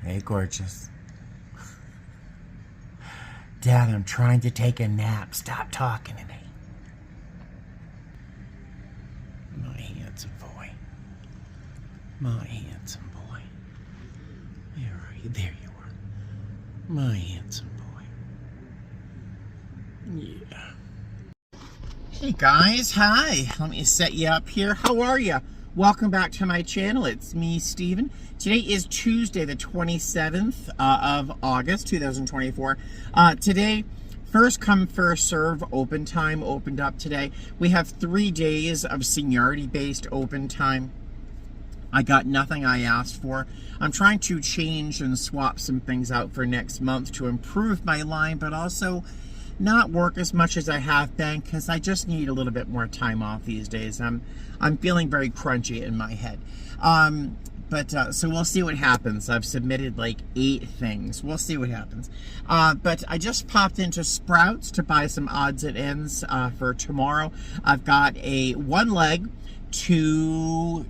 Hey, gorgeous. Dad, I'm trying to take a nap. Stop talking to me. My handsome boy. My handsome boy. Where are you? There you are. My handsome boy. Yeah. Hey guys, hi. Let me set you up here. How are you? Welcome back to my channel. It's me, Steven. Today is Tuesday, the 27th of August, 2024. Today, first come, first serve open time opened up today. We have 3 days of seniority-based open time. I got nothing I asked for. I'm trying to change and swap some things out for next month to improve my line, but also not work as much as I have been because I just need a little bit more time off these days. I'm feeling very crunchy in my head. So we'll see what happens. I've submitted like 8 things. We'll see what happens. But I just popped into Sprouts to buy some odds and ends for tomorrow. I've got a 1 leg to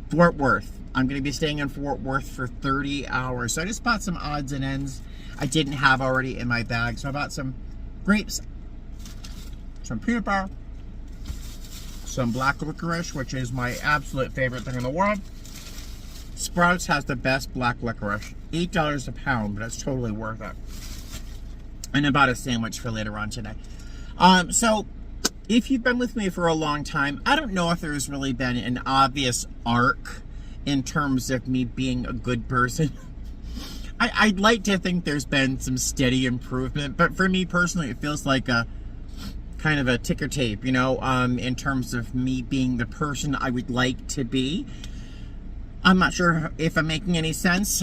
Fort Worth. I'm going to be staying in Fort Worth for 30 hours. So I just bought some odds and ends I didn't have already in my bag. So I bought some grapes, some peanut butter, some black licorice, which is my absolute favorite thing in the world. Sprouts has the best black licorice. $8 a pound, but it's totally worth it. And I bought a sandwich for later on today. So if you've been with me for a long time, I don't know if there's really been an obvious arc in terms of me being a good person. I'd like to think there's been some steady improvement, but for me personally, it feels like a kind of a ticker tape, you know, in terms of me being the person I would like to be. I'm not sure if I'm making any sense.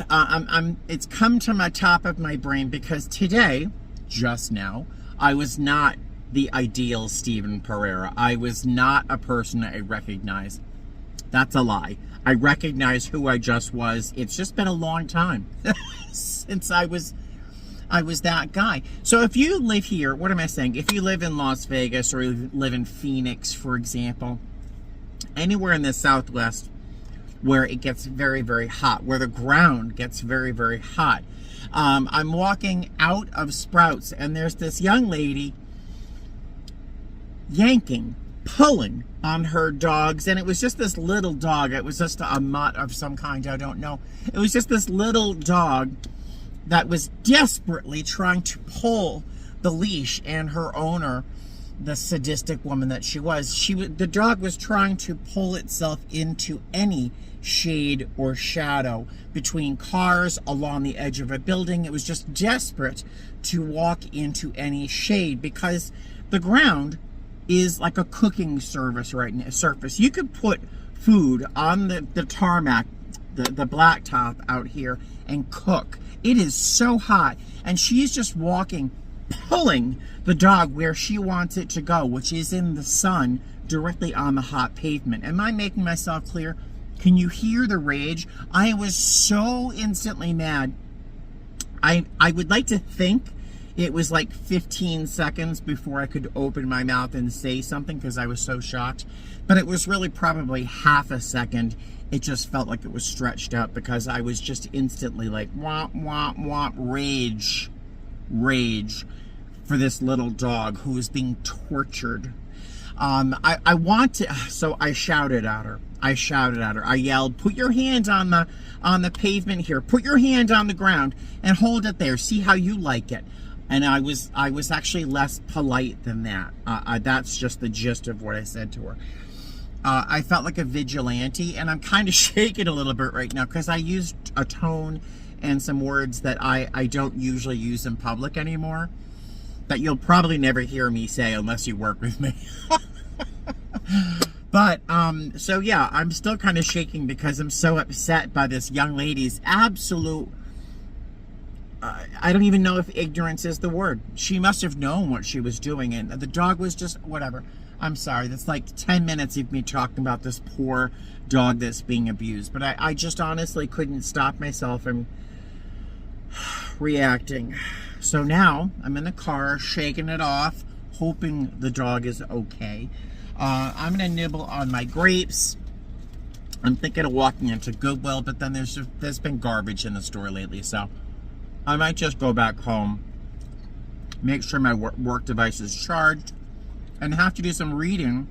It's come to my top of my brain because today, just now, I was not the ideal Steven Pereira. I was not a person I recognize. That's a lie. I recognize who I just was. It's just been a long time since I was that guy. So if you live here, what am I saying? If you live in Las Vegas or you live in Phoenix, for example, anywhere in the Southwest where it gets very, very hot, where the ground gets very, very hot, I'm walking out of Sprouts and there's this young lady yanking, pulling on her dogs, and it was just this little dog. It was just a mutt of some kind, I don't know. It was just this little dog that was desperately trying to pull the leash, and her owner, the sadistic woman that she was, the dog was trying to pull itself into any shade or shadow between cars, along the edge of a building. It was just desperate to walk into any shade because the ground is like a cooking surface right now. You could put food on the tarmac, the blacktop out here, and cook. It is so hot, and she's just walking, pulling the dog where she wants it to go, which is in the sun, directly on the hot pavement. Am I making myself clear? Can you hear the rage? I was so instantly mad. I would like to think it was like 15 seconds before I could open my mouth and say something because I was so shocked. But it was really probably half a second. It just felt like it was stretched out because I was just instantly like, womp, womp, womp, rage for this little dog who is being tortured. So I shouted at her. I yelled, put your hand on the pavement here. Put your hand on the ground and hold it there. See how you like it. And I was actually less polite than that. That's just the gist of what I said to her. I felt like a vigilante, and I'm kind of shaking a little bit right now because I used a tone and some words that I don't usually use in public anymore, that you'll probably never hear me say unless you work with me. But, so yeah, I'm still kind of shaking because I'm so upset by this young lady's absolute, I don't even know if ignorance is the word. She must have known what she was doing, and the dog was just, whatever. I'm sorry, that's like 10 minutes of me talking about this poor dog that's being abused. But I just honestly couldn't stop myself from reacting. So now, I'm in the car, shaking it off, hoping the dog is okay. I'm going to nibble on my grapes. I'm thinking of walking into Goodwill, but then there's been garbage in the store lately, so I might just go back home, make sure my work device is charged, and have to do some reading.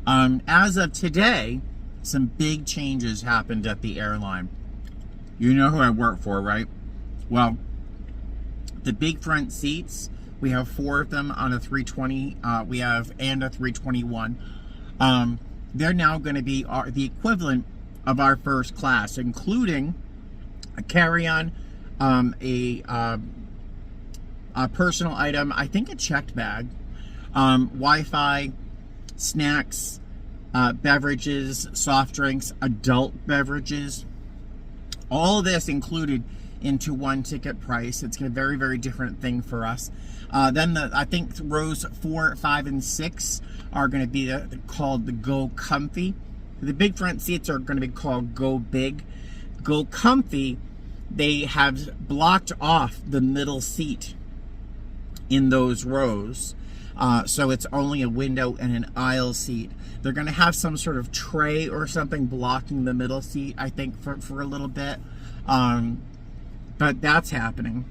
As of today, some big changes happened at the airline. You know who I work for, right? Well, the big front seats, we have 4 of them on a 320, and a 321. They're now going to be the equivalent of our first class, including a carry-on, a personal item, I think a checked bag, Wi-Fi, snacks, beverages, soft drinks, adult beverages, all this included into one ticket price. It's a very, very different thing for us. Then I think rows 4, 5, and 6 are going to be called the Go Comfy. The big front seats are going to be called Go Big. Go Comfy, they have blocked off the middle seat in those rows. So it's only a window and an aisle seat. They're going to have some sort of tray or something blocking the middle seat, I think, for a little bit. But that's happening.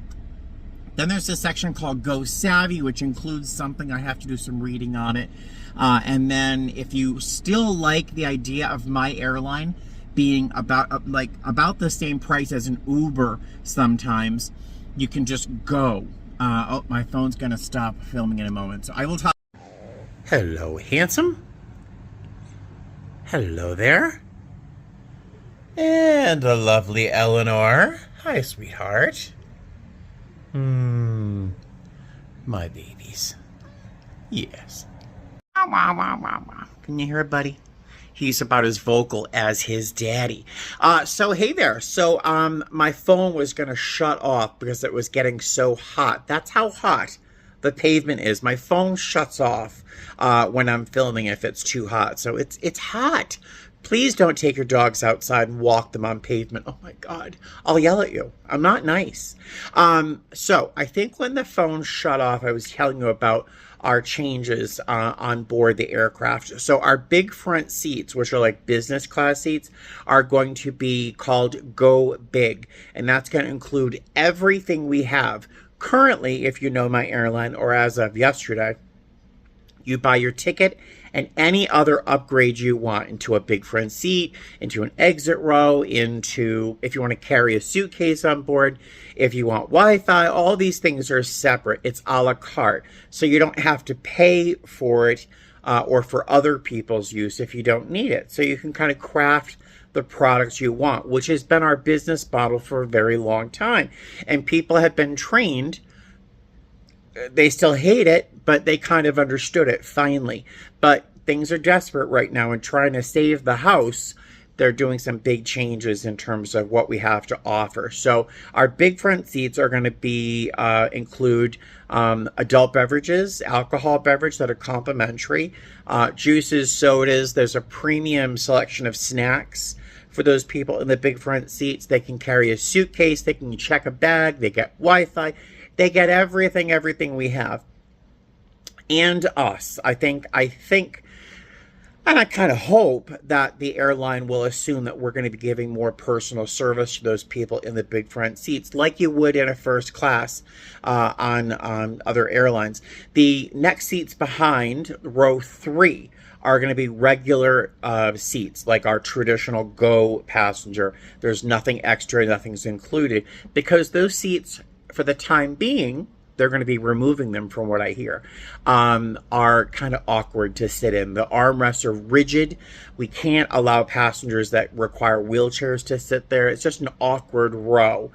Then there's a section called Go Savvy, which includes something. I have to do some reading on it. And then if you still like the idea of my airline being about the same price as an Uber sometimes, you can just go. Oh, my phone's going to stop filming in a moment. So I will talk. Hello, handsome. Hello there. And the lovely Eleanor. Hi, sweetheart. My babies. Yes. Can you hear it, buddy? He's about as vocal as his daddy. So hey there. So my phone was gonna shut off because it was getting so hot. That's how hot the pavement is. My phone shuts off when I'm filming if it's too hot. So it's hot. Please don't take your dogs outside and walk them on pavement. Oh my God, I'll yell at you. I'm not nice. So I think when the phone shut off, I was telling you about our changes on board the aircraft. So our big front seats, which are like business class seats, are going to be called Go Big. And that's going to include everything we have. Currently, if you know my airline, or as of yesterday, you buy your ticket and any other upgrade you want into a big front seat, into an exit row, into, if you want to carry a suitcase on board, if you want Wi-Fi, all these things are separate. It's a la carte. So you don't have to pay for it or for other people's use if you don't need it. So you can kind of craft the products you want, which has been our business model for a very long time. And people have been trained. They still hate it, but they kind of understood it finally. But things are desperate right now and trying to save the house. They're doing some big changes in terms of what we have to offer. So our big front seats are going to be include adult beverages, alcohol beverage that are complimentary, juices, sodas. There's a premium selection of snacks for those people in the big front seats. They can carry a suitcase. They can check a bag. They get Wi-Fi. They get everything we have. And us. I think, and I kind of hope that the airline will assume that we're going to be giving more personal service to those people in the big front seats, like you would in a first class on other airlines. The next seats behind, row 3, are going to be regular seats, like our traditional Go passenger. There's nothing extra, nothing's included, because those seats, for the time being, they're going to be removing them from what I hear, are kind of awkward to sit in. The armrests are rigid. We can't allow passengers that require wheelchairs to sit there. It's just an awkward row.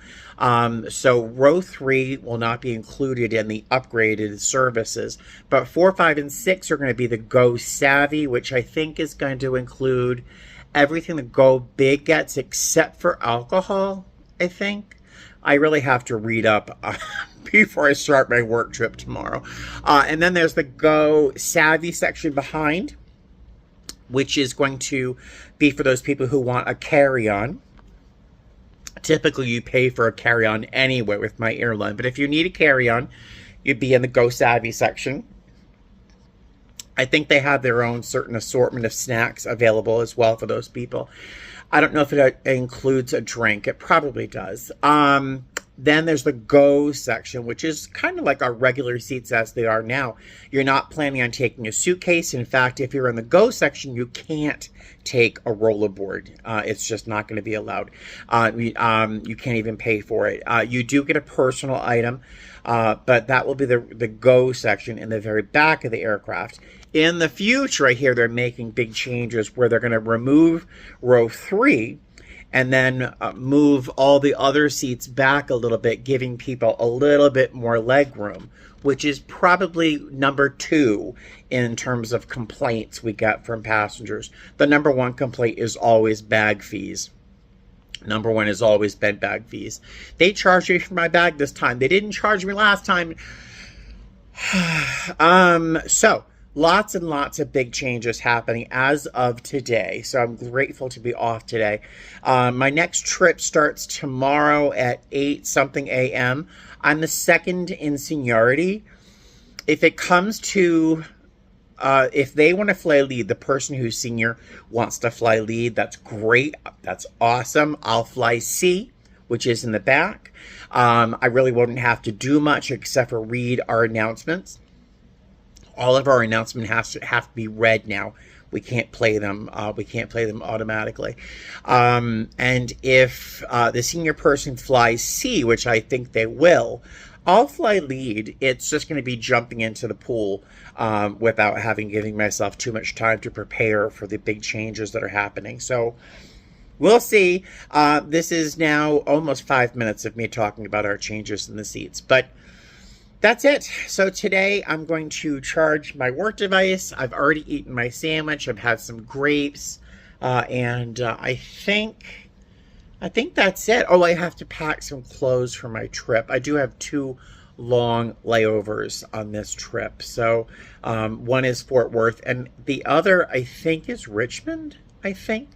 So row 3 will not be included in the upgraded services, but 4, 5, and 6 are going to be the Go Savvy, which I think is going to include everything the Go Big gets except for alcohol, I think. I really have to read up before I start my work trip tomorrow. And then there's the Go Savvy section behind, which is going to be for those people who want a carry-on. Typically, you pay for a carry-on anyway with my airline. But if you need a carry-on, you'd be in the Go Savvy section. I think they have their own certain assortment of snacks available as well for those people. I don't know if it includes a drink. It probably does. Then there's the go section, which is kind of like our regular seats as they are now. You're not planning on taking a suitcase. In fact, if you're in the go section, you can't take a rollerboard. It's just not going to be allowed. You can't even pay for it. You do get a personal item, but that will be the go section in the very back of the aircraft. In the future, I hear they're making big changes where they're going to remove row 3 and then move all the other seats back a little bit, giving people a little bit more leg room, which is probably number 2 in terms of complaints we get from passengers. The number 1 complaint is always bag fees. Number 1 has always been bag fees. They charged me for my bag this time. They didn't charge me last time. So lots and lots of big changes happening as of today. So I'm grateful to be off today. My next trip starts tomorrow at 8 something a.m. I'm the second in seniority. If it comes to, if they want to fly lead, the person who's senior wants to fly lead, that's great. That's awesome. I'll fly C, which is in the back. I really wouldn't have to do much except for read our announcements. All of our announcements have to be read now. We can't play them. We can't play them automatically. And if the senior person flies C, which I think they will, I'll fly lead. It's just going to be jumping into the pool without giving myself too much time to prepare for the big changes that are happening. So we'll see. This is now almost 5 minutes of me talking about our changes in the seats, but that's it. So today I'm going to charge my work device. I've already eaten my sandwich. I've had some grapes, and I think that's it. Oh, I have to pack some clothes for my trip. I do have 2 long layovers on this trip. So one is Fort Worth, and the other I think is Richmond. I think,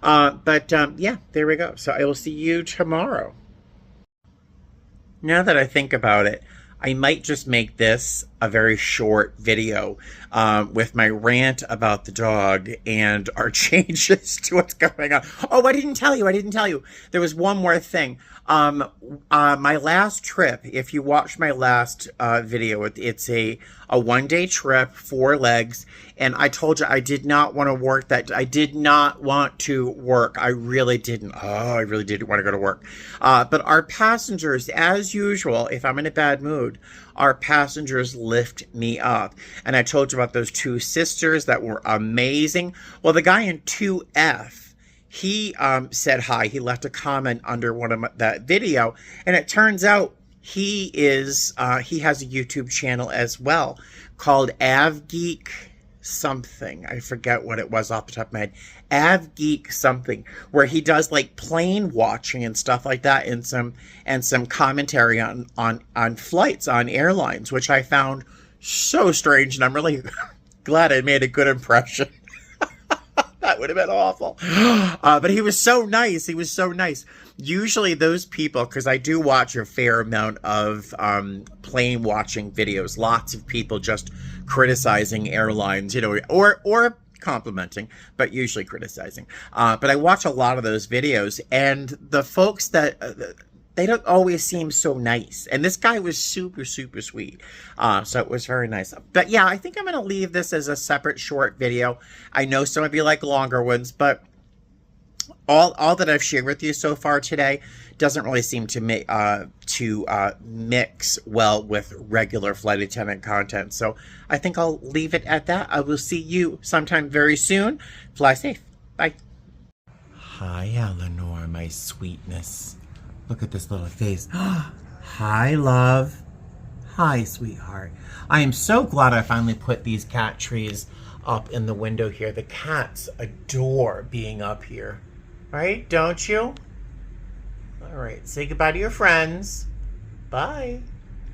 yeah, there we go. So I will see you tomorrow. Now that I think about it, I might just make this a very short video with my rant about the dog and our changes to what's going on. Oh, I didn't tell you. There was one more thing. My last trip, if you watch my last video, it's a 1-day trip, 4 legs, and I told you I did not want to work that. I did not want to work. I really didn't. Oh, I really didn't want to go to work. But our passengers, as usual, if I'm in a bad mood, our passengers lift me up. And I told you about those 2 sisters that were amazing. Well, the guy in 2F, he said hi. He left a comment under one of that video, and it turns out he has a YouTube channel as well called AvGeek something. I forget what it was off the top of my head. AvGeek something, where he does like plane watching and stuff like that, and some commentary on flights on airlines, which I found so strange, and I'm really glad I made a good impression. That would have been awful. But he was so nice. He was so nice. Usually those people, because I do watch a fair amount of plane watching videos, lots of people just criticizing airlines, or complimenting, but usually criticizing. But I watch a lot of those videos, and the folks that they don't always seem so nice. And this guy was super, super sweet. So it was very nice. But yeah, I think I'm going to leave this as a separate short video. I know some of you like longer ones, but all that I've shared with you so far today doesn't really seem to mix well with regular flight attendant content. So I think I'll leave it at that. I will see you sometime very soon. Fly safe. Bye. Hi, Eleanor, my sweetness. Look at this little face. Hi, love. Hi, sweetheart. I am so glad I finally put these cat trees up in the window here. The cats adore being up here. Right? Don't you? All right. Say goodbye to your friends. Bye.